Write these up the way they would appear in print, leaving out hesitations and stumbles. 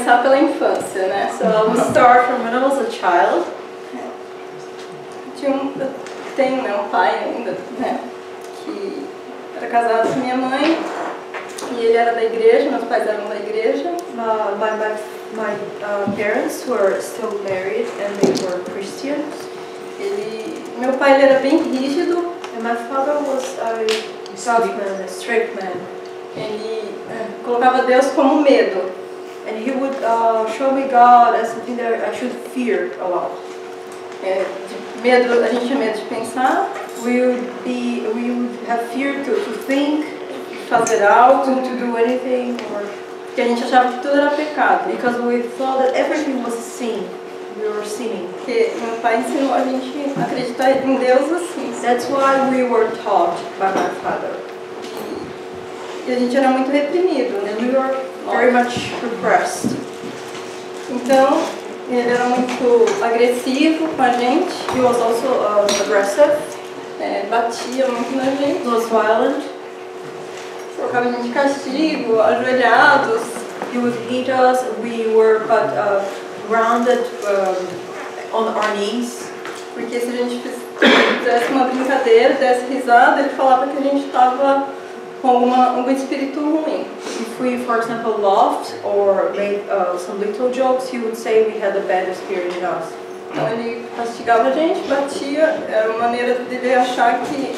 começar pela infância, né? So I will start from when I was a child. Eu tenho um pai ainda, né? Que era casado com minha mãe e ele era da igreja, meus pais eram da igreja. My parents were still married and they were Christians. Meu pai ele era bem rígido. And my father was a strict man. Ele colocava Deus como medo. And he would show me God as something that I should fear a lot. Medo, a gente tinha medo de pensar. We would have fear to think, fazer algo, to do anything, or porque a gente achava que tudo era pecado. Because we thought that everything was sin. We were sinning. Porque meu pai ensinou a gente a acreditar em Deus assim. That's why we were taught by my father. E a gente era muito reprimido, né? We were very much repressed. Então, ele era muito agressivo com a gente. He was also aggressive. Batia muito na gente. He was violent. Colocava a gente de castigo, ajoelhados. He would hit us. We were put grounded on our knees. Porque se a gente fizesse uma brincadeira, desse risada, ele falava que a gente estava com algum espírito ruim. If we, for example, laughed or made some little jokes, he would say we had a bad spirit in us. Então ele castigava a gente, batia, era uma maneira dele achar que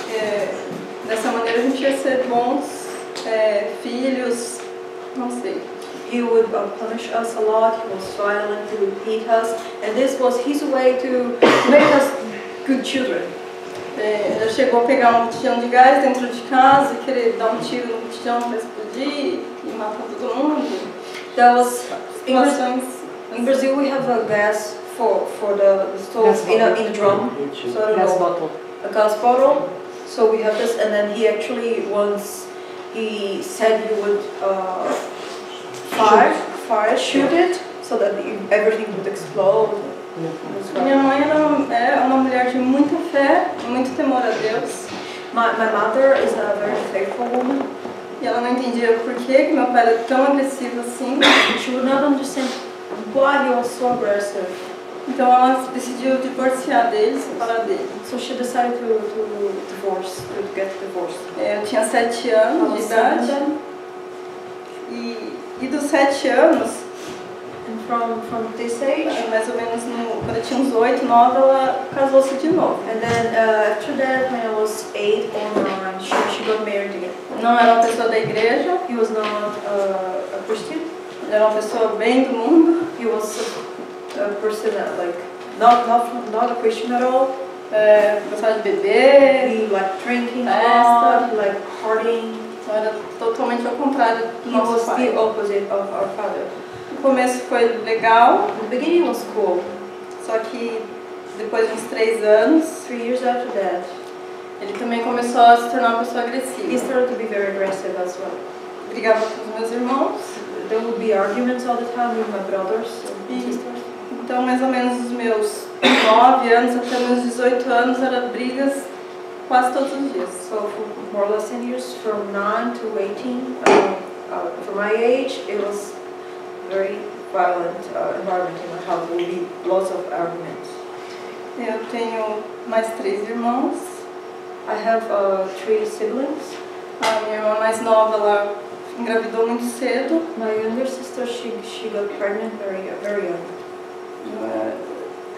dessa maneira a gente ia ser bons filhos, não sei. He would punish us a lot, he was violent, he would hit us, and this was his way to make us good children. Ele chegou a pegar um botijão de gás dentro de casa e querer dar um tiro no botijão para explodir e matar todo mundo. That was in Brazil we have a gas for the stove in a drum, so I don't know, a gas bottle. So we have this, and then he actually once he said he would shoot it so that everything would explode. Minha mãe era uma mulher de muita fé, muito temor a Deus. My mother is a very faithful woman. E ela não entendia por que meu pai era tão agressivo assim. She would not understand why he was so aggressive. Então ela decidiu divorciar dele, separar dele. So she decided to get divorced. Eu tinha 7 anos de idade. E dos 7 anos, and from this age, mais ou menos quando eu tinha uns 8, 9, ela casou-se de novo. And then after that, when I was 8 or 9, she got married again. Não era uma pessoa da igreja. He was not a Christian. Ele era uma pessoa bem do mundo. He was a person like not a Christian at all. Gostava de beber. He liked drinking a lot. He liked partying. Era totalmente ao contrário do nosso pai. He was the opposite of our father. O começo foi legal. The beginning was cool. Só que depois de uns 3 anos, 3 years after that, ele também começou a se tornar uma pessoa agressiva. He started to be very aggressive as well. Brigava com os meus irmãos. There would be arguments all the time with my brothers and sisters. Então, mais ou menos dos meus 9 anos até meus 18 anos, eram brigas quase todos os dias. So for more or less 10 years, from 9 to 18, for my age, it was very violent environment in my house. There would be lots of arguments. Eu tenho mais 3 irmãos. I have 3 siblings. A minha irmã mais nova, ela engravidou muito cedo. My younger sister, she got pregnant very young.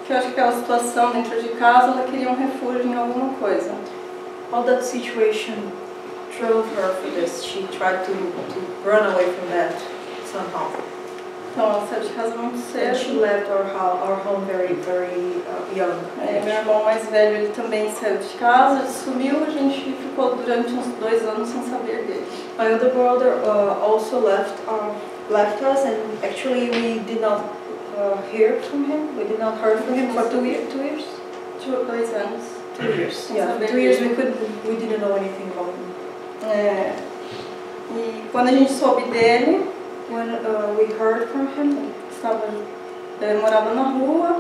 Eu acho que aquela situação dentro de casa, ela queria um refúgio em alguma coisa. All that situation drove her for this. She tried to run away from that somehow. Então ela saiu de casa muito cedo. And she left our home very young. Meu irmão mais velho, ele também saiu de casa, ele sumiu, a gente ficou durante uns 2 anos sem saber dele. My older brother also left us, and actually we did not hear from him. We did not hear from him for 2 years. 2 anos. 2 years. Yeah, for 2 years we didn't know anything about him. E quando a gente soube dele, when we heard from him, ele morava na rua.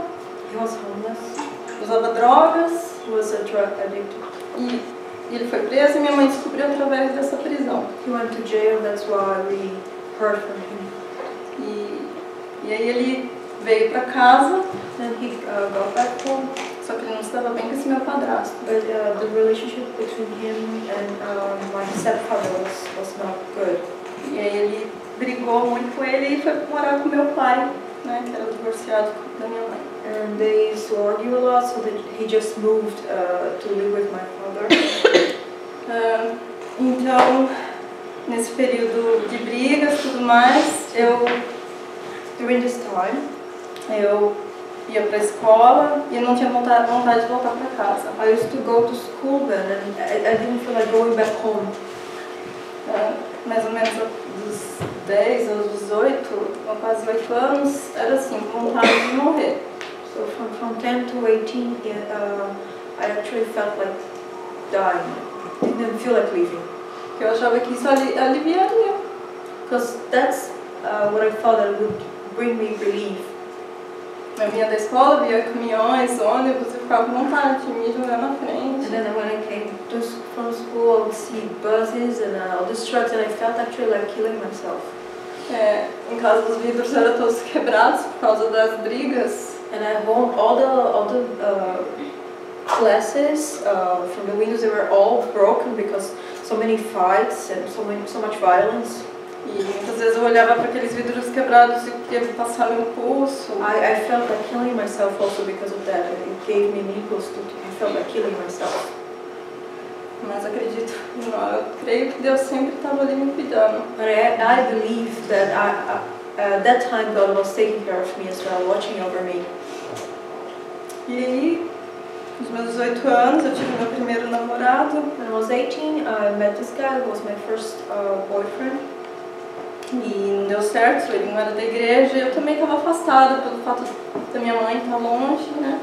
He was homeless. Usava drogas. He was a drug addict. E ele foi preso e minha mãe descobriu através dessa prisão. He went to jail. That's why we heard from him. E E aí ele veio pra casa. Then he got back home. Só que ele não estava bem com esse meu padrasto. But the relationship between him and my stepfather was not good. E aí ele brigou muito com ele e foi morar com meu pai, né, que era divorciado da minha mãe. And they used to argue a lot, so that he just moved to live with my father. Então, nesse período de brigas e tudo mais, During this time, eu ia para a escola e eu não tinha vontade de voltar para casa. I used to go to school then, and I didn't feel like going back home. Mais ou menos dos 10 aos 18, ou quase 8 anos, era assim, vontade de morrer. So from 10 to 18, I actually felt like dying. I didn't feel like leaving. Porque eu achava que isso aliviaria. Because that's what I thought that would bring me relief. Eu vinha da escola, via caminhões, ônibus, eu ficava com vontade de me jogar na frente. And then when I came from school, I would see buses and all these trucks, and I felt actually like killing myself. Em casa os vidros eram todos quebrados por causa das brigas. And at home, all the glasses from the windows, they were all broken because so many fights and so much violence. E muitas vezes eu olhava para aqueles vidros quebrados e queria passar meu pulso. I felt like killing myself also because of that. It gave me an impulse I felt like killing myself. Mas acredito, eu creio que Deus sempre estava ali me cuidando. But I believe that at that time God was taking care of me as well, watching over me. E aí, nos meus 18 anos, eu tive meu primeiro namorado. When I was 18, I met this guy who was my first boyfriend. E não deu certo, ele não era da igreja, e eu também estava afastada pelo fato da minha mãe estar longe, né?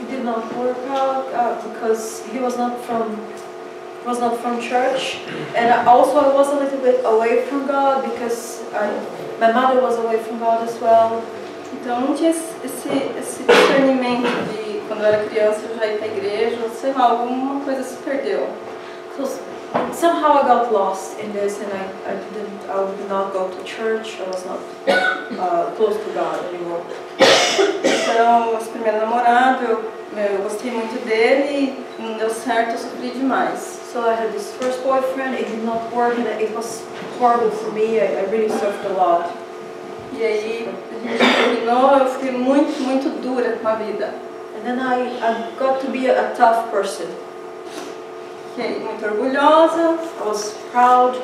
It did not work out because he was not from church, and also I was a little bit away from God because my mother was away from God as well. Então não tinha esse discernimento de quando eu era criança eu já ir para a igreja, ou sei lá, alguma coisa se perdeu. Somehow I got lost in this, and I did not go to church. I was not close to God anymore. Então, esse primeiro namorado, eu gostei muito dele, não deu certo, eu sofri demais. So I had this first boyfriend, it did not work, and it was horrible for me. I really suffered a lot. E aí, a gente terminou, eu fiquei muito, muito dura com a vida. And then I got to be a tough person. Fiquei muito orgulhosa, I was proud.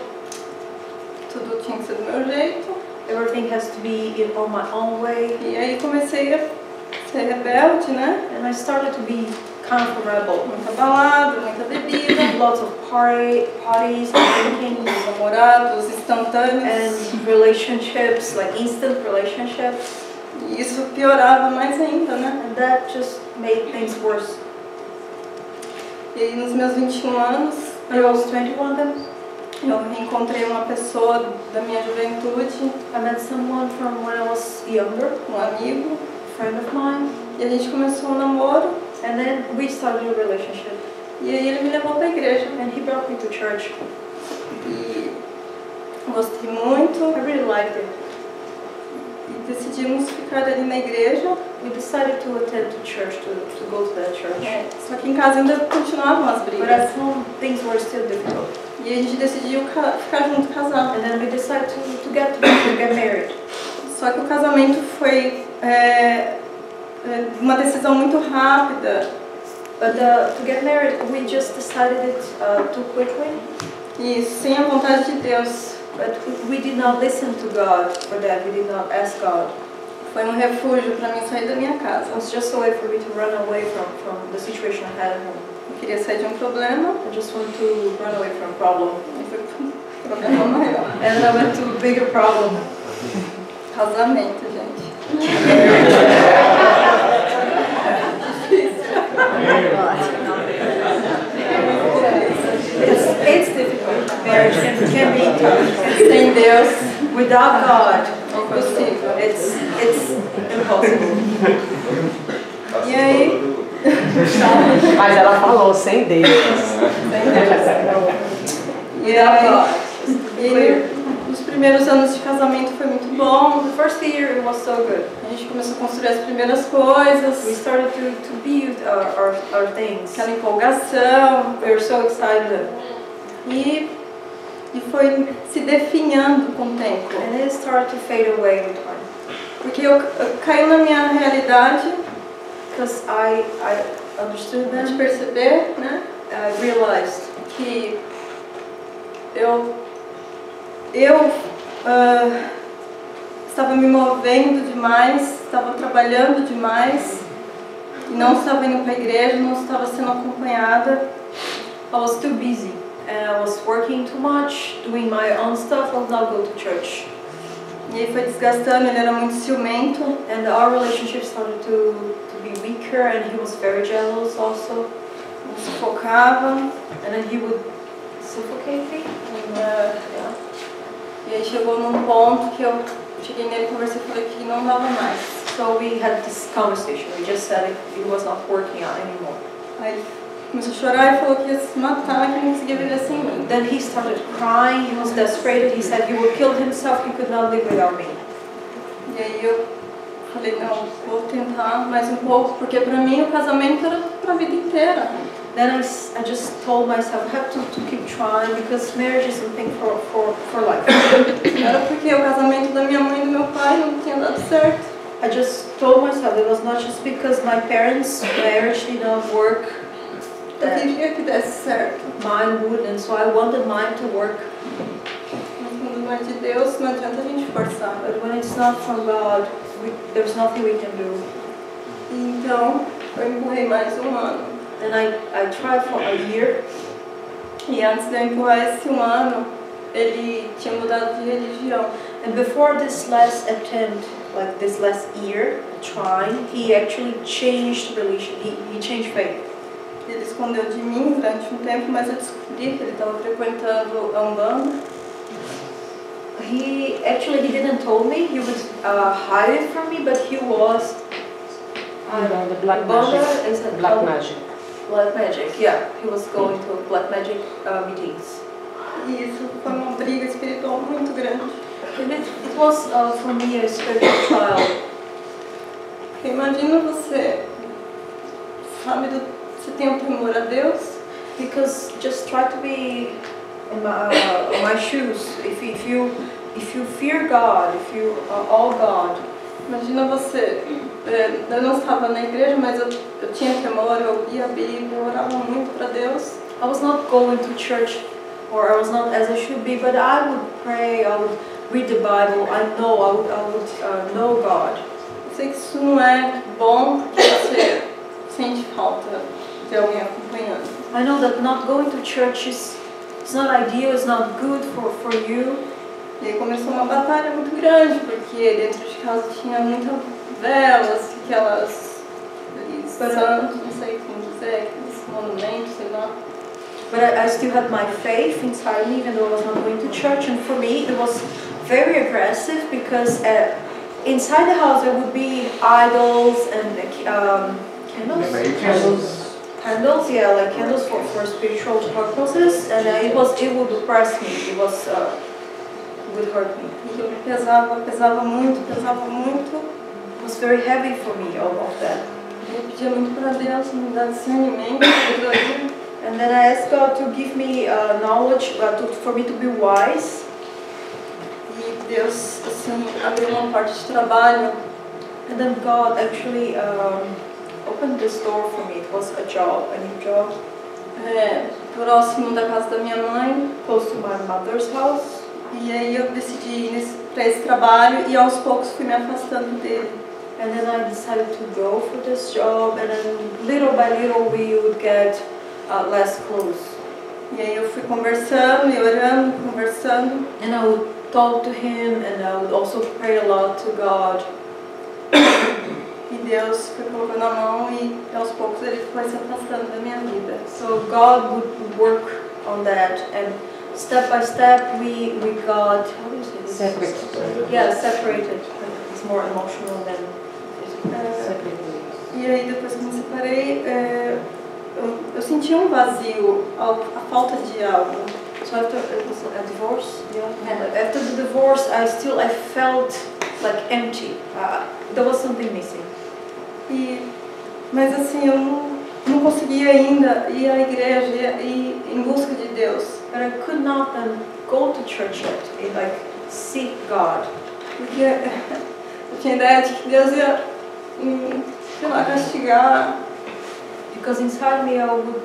Tudo tinha que ser do meu jeito. Everything has to be on my own way. E aí comecei a ser rebelde, né? And I started to be kind of a rebel. Muita balada, muita bebida. Lots of parties, drinking. Namorados instantâneos. And relationships, like instant relationships. E isso piorava mais ainda, né? And that just made things worse. E aí nos meus 21 anos, I was 21 then. Eu reencontrei uma pessoa da minha juventude. I met someone from when I was younger, amigo, a friend of mine. E a gente começou um namoro. And then we started a relationship. E aí ele me levou para a igreja. And he brought me to church. E gostei muito. I really liked it. E decidimos ficar ali na igreja. We decided to attend to church, to go to that church. Só que em casa ainda continuavam as brigas. But at home things were still difficult. E a gente decidiu ficar junto, casar. And then we decided to get together, to get married. Só que o casamento foi uma decisão muito rápida. But to get married, we just decided it too quickly. E sem a vontade de Deus. But we did not listen to God for that. We did not ask God. Foi um refúgio para mim sair da minha casa. It was just a way for me to run away from the situation I had at home. Eu queria sair de um problema. I just wanted to run away from a problem. E foi para um problema maior. And then I went to a bigger problem. Casamento, gente. It's difficult. Marriage can be tough. Sem Deus, without God, impossível. It's impossible. E aí? Mas ela falou sem Deus. Sem Deus. E aí, nos primeiros anos de casamento foi muito bom. The first year it was so good. A gente começou a construir as primeiras coisas. We started to build our things. Aquela empolgação. We were so excited. E foi se definhando com o tempo. And it started to fade away with time. Porque eu caiu na minha realidade. Because I understood De them. perceber, né? I realized Que eu estava me movendo demais, estava trabalhando demais, não estava indo para a igreja, não estava sendo acompanhada. I was too busy and I was working too much, doing my own stuff. I would not go to church. E aí foi desgastando, ele era muito ciumento. And our relationship started to be weaker, and he was very jealous also. Me sufocava. And then he would suffocate me. E aí chegou num ponto que eu cheguei nele, conversei e falei que não dava mais. So we had this conversation. We just said it was not working out anymore. Aí ele começou a chorar e falou que ia se matar, que não conseguia viver sem mim. Then he started crying. He was desperate. He said he would kill himself. He could not live without me. E aí eu falei, não, vou tentar mais um pouco, porque pra mim o casamento era pra vida inteira. Then I just told myself I have to keep trying, because marriage is something for life. Era porque o casamento da minha mãe e do meu pai não tinha dado certo. I just told myself it was not just because my parents' marriage did not work Eu that queria que desse certo. mine would, and so I wanted mine to work. Mas quando não é de Deus, não adianta a gente forçar. But when it's not from God, there's nothing we can do. E então, eu empurrei mais um ano. And I tried for a year. E antes de eu empurrar esse um ano, ele tinha mudado de religião. And before this last attempt, like this last year trying, he actually changed religion. He changed faith. Ele escondeu de mim durante um tempo, mas eu descobri que ele estava frequentando a Umbanda. He didn't tell me. He would hide it from me, but he was. The black Umbanda magic. is a Black magic. Black magic, yeah. He was going to black magic meetings. E isso foi uma briga espiritual muito grande. And it was for me a spiritual trial. Porque imagina você, sabe, você tem um temor a Deus. Because just try to be in my shoes. If you fear God, if you are all God. Imagina você, eu não estava na igreja, mas eu tinha temor, eu lia a Bíblia, eu orava muito para Deus. I was not going to church, or I was not as I should be, but I would pray, I would read the Bible, I would know God. Eu sei que isso não é bom, porque você sente falta de alguém acompanhando. I know that not going to church is not ideal, it's not good for you. E aí começou uma batalha muito grande, porque dentro de casa tinha muitas velas, aquelas santos, não sei como dizer, aqueles monumentos, sei lá. But I still had my faith inside me, even though I was not going to church. And for me, it was very aggressive, because inside the house there would be idols and candles, yeah, like candles for spiritual purposes, and it would depress me. It would hurt me. E pesava muito. It was very heavy for me, all of that. Eu pedia muito para Deus me dar discernimento, sabedoria. And then I asked God to give me knowledge, for me to be wise. E Deus, assim, abriu uma porta de trabalho. And then God actually opened this door for me. It was a new job. Próximo da casa da minha mãe. Close to my mother's house. E aí eu decidi ir para esse trabalho e aos poucos fui me afastando dele. And then I decided to go for this job, and then little by little we would get less close. E aí eu fui conversando e orando, conversando. And I would talk to him, and I would also pray a lot to God. E Deus foi colocando a mão e aos poucos ele foi se afastando da minha vida. So God would work on that, and step by step we got, how do you say this? Separated. Yeah, separated. It's more emotional than physical. E aí depois que eu me separei, eu senti um vazio, a falta de algo. So So after it was a divorce, yeah. After the divorce, I felt like empty. There was something missing. Mas assim, eu não conseguia ainda ir à igreja e em busca de Deus. But I could not go to church yet and like seek God. Porque eu tinha a ideia de que Deus ia, sei lá, castigar. Because inside me I would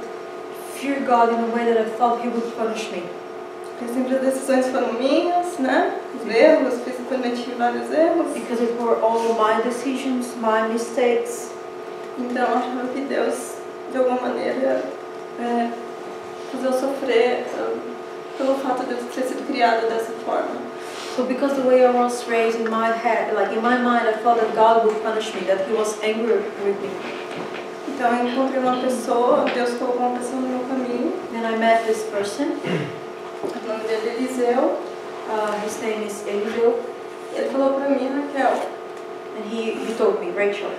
fear God in a way that I thought He would punish me. Porque sempre as decisões foram minhas, né? Os erros, cometi vários erros. Because it were all my decisions, my mistakes. Então eu achava que Deus, de alguma maneira, fazer eu sofrer pelo fato de eu ter sido criada dessa forma. So because the way I was raised in my head, like in my mind, I thought that God would punish me, that He was angry with me. Então eu encontrei uma pessoa, Deus colocou uma pessoa no meu caminho. Then I met this person. O nome dele é Eliseu. His name is Eliseu. Ele falou pra mim, Raquel. And he told me, Raquel.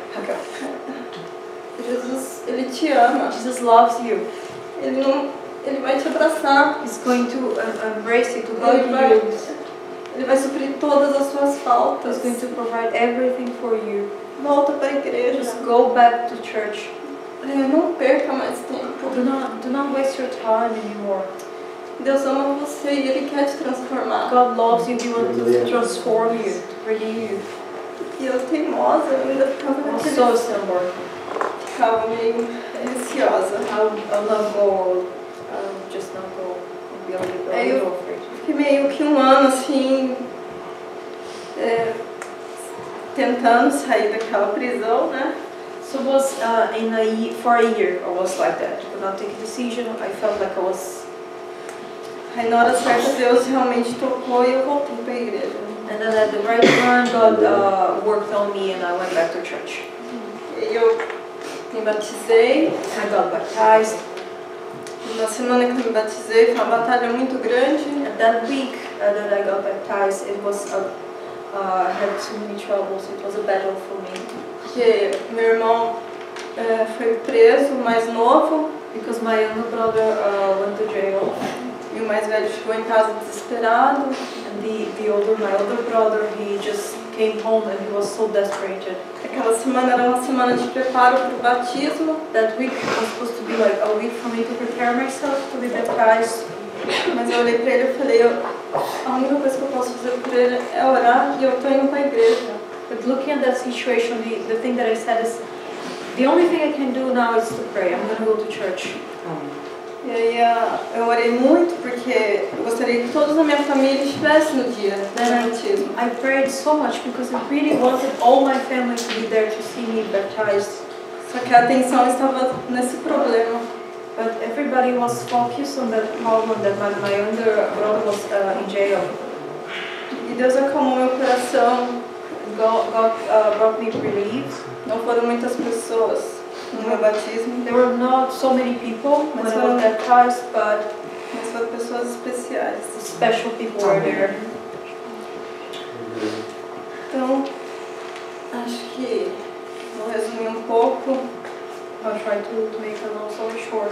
Jesus, ele te ama. Jesus loves you. Ele vai te abraçar. He's going to embrace you, to hug you. Ele vai suprir todas as suas faltas. He's going to provide everything for you. Volta para a igreja. Just go back to church. Não perca mais tempo. Do not waste your time anymore. Deus ama você e Ele quer te transformar. God loves you. He wants to transform you, to renew you. E eu teimosa ainda ficava naquele... So stubborn. Ficava meio ansiosa. I'll not go. I'll just not go. I'll be a little afraid. Fiquei meio que um ano assim, tentando sair daquela prisão, né? So it was for a year I was like that. I could not take a decision. I felt like I was. Aí na hora certa Deus realmente tocou e eu voltei para a igreja. And then at the right time God worked on me and I went back to church. E eu me batizei. I got baptized. Na semana que eu me batizei foi uma batalha muito grande. And that week that I got baptized, it was I had so many troubles. It was a battle for me. Porque meu irmão foi preso, o mais novo. Because my younger brother went to jail. E o mais velho ficou em casa desesperado. And my older brother, he just came home and he was so desperate. Aquela semana era uma semana de preparo para o batismo. That week was supposed to be like a week for me to prepare myself to be baptized. Mas eu olhei para ele e falei, a única coisa que eu posso fazer por ele é orar e eu estou indo para a igreja. But looking at that situation, the thing that I said is, the only thing I can do now is to pray. I'm going to go to church. E aí eu orei muito porque eu gostaria que todos na minha família estivessem no dia do batismo. I prayed so much because I really wanted all my family to be there to see me baptized. Só que a atenção estava nesse problema. But everybody was focused on that problem that my younger brother was in jail. E Deus acalmou meu coração. God brought me relief. Não foram muitas pessoas no meu batismo. There were not so many people when I was baptized, but foram pessoas especiais. Special people were there. Então, acho que vou resumir um pouco. I'll try to make a long story short.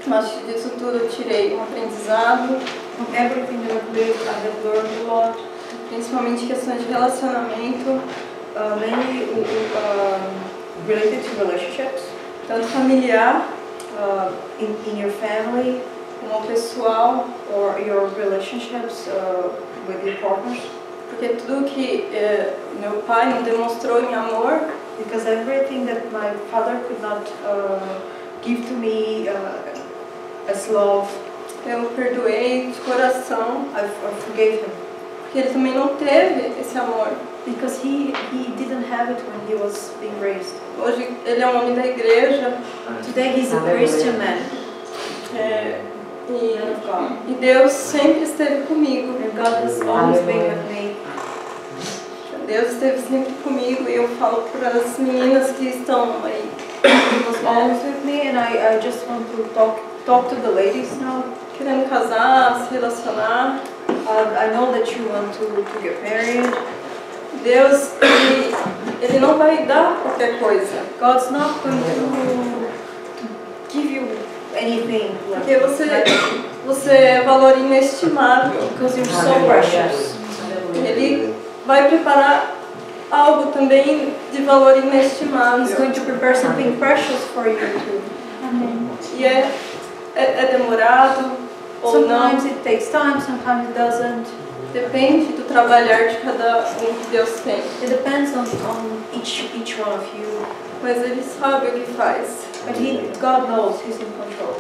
Mas disso tudo eu tirei um aprendizado. From everything that I've lived, I have learned a lot. Principalmente questões de relacionamento. Mainly related to relationships. Tanto familiar, in your family, como pessoal, or your relationships with your partners. Porque tudo que meu pai não demonstrou em amor, because everything that my father could not give to me as love, eu perdoei de coração. I forgave him. Porque ele também não teve esse amor. Because he didn't have it when he was being raised. Hoje ele é um homem da igreja. Today he's a Christian man. E Deus sempre esteve comigo. And God has always been with me. Deus esteve sempre comigo e eu falo para as meninas que estão aí. He was always with me, and I just want to talk to the ladies now. Querendo casar, se relacionar. I know that you want to get married. Deus, ele não vai dar qualquer coisa. God's not going to give you anything. Porque você é valor inestimável. Because you're so precious. Ele vai preparar algo também de valor inestimável. He's going to prepare something precious for you too. E é demorado ou não. Sometimes it takes time, sometimes it doesn't. Depende do trabalhar de cada um que Deus tem. It depends on each one of you. Mas Ele sabe o que faz. But God knows, He's in control.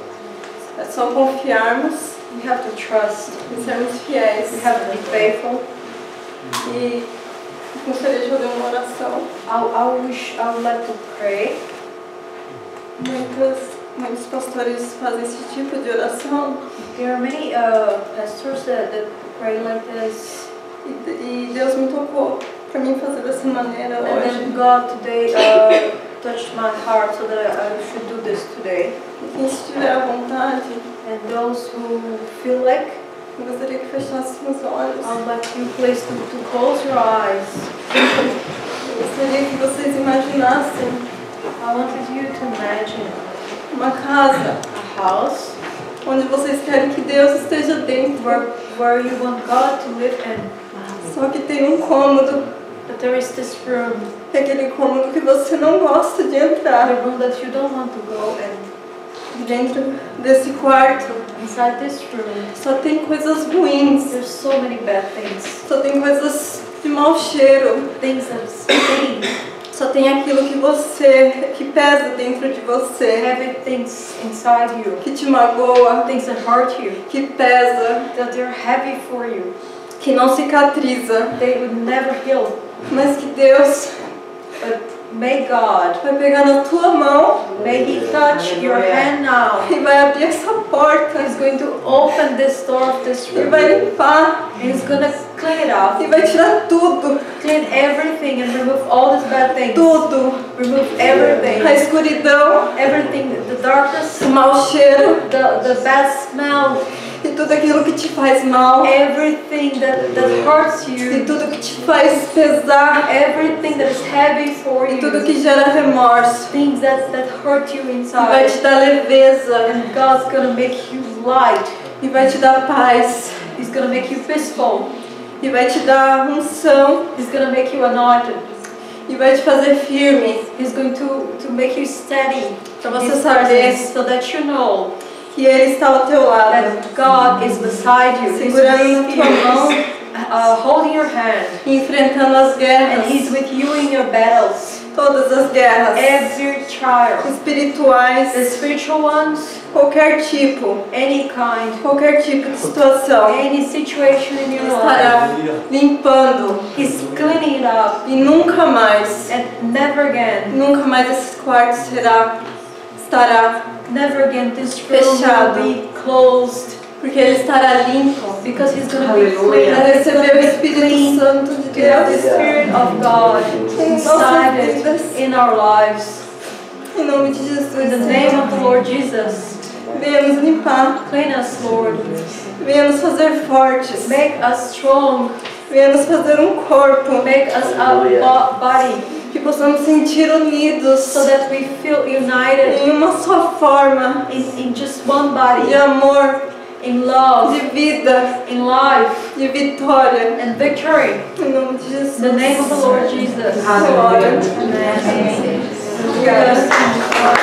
É só confiarmos We have to trust. e sermos fiéis. We have to be faithful. E gostaria de fazer uma oração. I would like to pray. Muitos pastores fazem esse tipo de oração. There are many pastors that pray like this. E Deus me tocou para mim fazer dessa maneira And hoje. then God today touched my heart so that I should do this today. E quem estiver à vontade, And those who feel like, eu gostaria que fechasse os olhos. I would like you please to close your eyes. Eu gostaria que vocês imaginassem I wanted you to imagine uma casa a house onde vocês querem que Deus esteja dentro. where you want God to live in. Só que tem um cômodo, But there is this room, que é aquele cômodo que você não gosta de the entrar. room that you don't want to go in. Dentro desse quarto Inside this room, só tem coisas ruins, there's so many bad things. só tem coisas de mau cheiro, Things that stink, só tem aquilo que pesa dentro de você, heavy things inside you, que te magoa, things that hurt you, que pesa, that they're heavy for you. que não cicatriza, They would never heal. mas que Deus But may God, vai pegar na tua mão may He touch your hand now. e vai abrir essa porta He's going to open this door of this e room. vai limpar And He's going to clean it up, e vai tirar tudo, clean everything and remove all these bad things. tudo, Remove everything. a escuridão, Everything, the darkness, o mau cheiro the bad smell, e tudo aquilo que te faz mal everything that hurts e you, tudo que te faz pesar everything that is heavy for e tudo you, que gera remorso things that hurt you e vai inside. te dar leveza And God's gonna make you light. e vai te dar paz He's gonna make you peaceful. e vai te dar unção He's gonna make you anointed. e vai te fazer firme He's going to make you steady. para você His saber presence, so that you know que Ele está ao teu lado, that God is beside you. He's segurando with tua mão you, holding your hand, e enfrentando as and guerras, He's with you in your battles. todas as guerras Every trial, the espirituais, spiritual ones, qualquer tipo de situação, any situation in your life. estará limpando He's cleaning it up, e nunca mais and never again esse quarto estará this room fechado. will be closed, porque ele estará limpo because He's going to be clean. para receber o Espírito Santo de To have the Deus Spirit of God inside vidas. it in our lives. em nome de Jesus. In the name of the Lord Jesus, Venha nos limpar, clean us, Lord. venha nos fazer fortes, Make us strong. venha nos fazer um corpo, Make us a body, que possamos sentir unidos so that we feel united em uma só forma in just one de body, amor, in love, de vida, in life, de vitória, and victory. em nome de Jesus. In the name of the Lord Jesus. Glória. Amen. Obrigada.